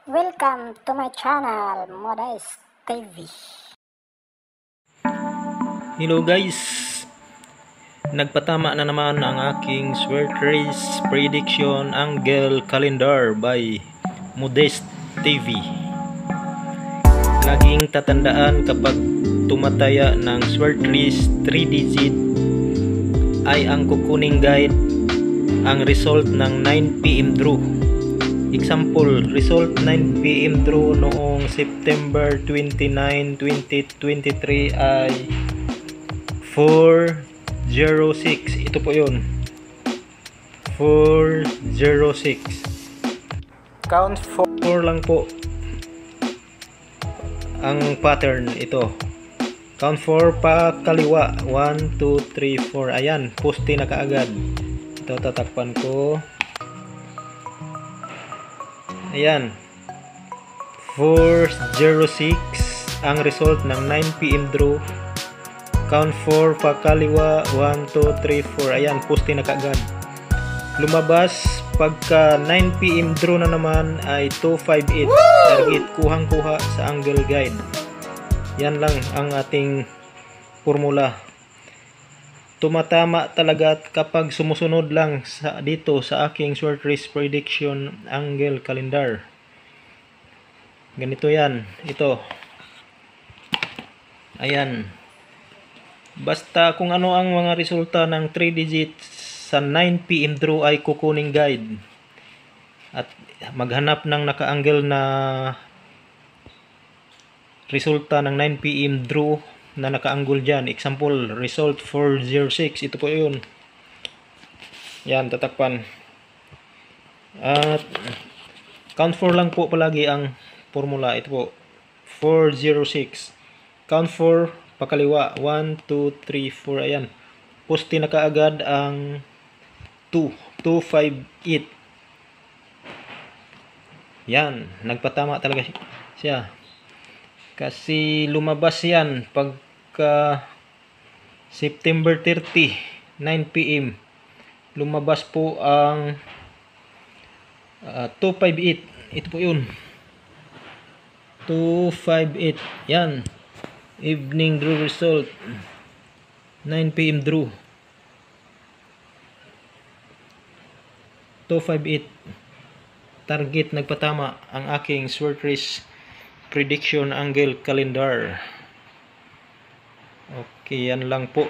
Welcome to my channel, Modest TV. Hello guys, nagpatama na naman ang aking Swerte Race Prediction Angle Calendar by Modest TV. Laging tatandaan kapag tumataya ng Swerte Race 3 digit ay ang kukuning guide ang result ng 9 PM draw. Example, result 9 PM draw noong September 29, 2023 ay 406. Ito po yun, 406. Count 4 lang po ang pattern ito. Count 4 pa kaliwa, 1, 2, 3, 4. Ayan, poste na kaagad. Ito, tatakpan ko. Ayan, 406 ang result ng 9 PM draw. Count 4 pa kaliwa, 1, 2, 3, 4. Ayan, poste na kaagad. Lumabas pagka 9 PM draw na naman ay 258. Target, kuhang-kuha sa angle guide. Yan lang ang ating formula. Tumatama talaga kapag sumusunod lang dito sa aking Swerte Race Prediction Angle Calendar. Ganito yan. Ito. Ayan. Basta kung ano ang mga resulta ng 3 digits sa 9 PM draw ay kukuning guide. At maghanap ng naka-angle na resulta ng 9 PM draw na naka-angle dyan. Example, result 406. Ito po yun. Yan, tatakpan. At count 4 lang po palagi ang formula. Ito po, 406. Count 4 pakaliwa, 1, 2, 3, 4. Ayan, poste na kaagad ang 258. Yan, nagpatama talaga siya. Kasi lumabas yan pagka September 30, 9 PM. Lumabas po ang 258. Ito po yun. 258. Yan. Evening draw result. 9 PM draw. 258. Target, nagpatama ang aking Swerte Race Prediction Angle Calendar. Okay, yan lang po.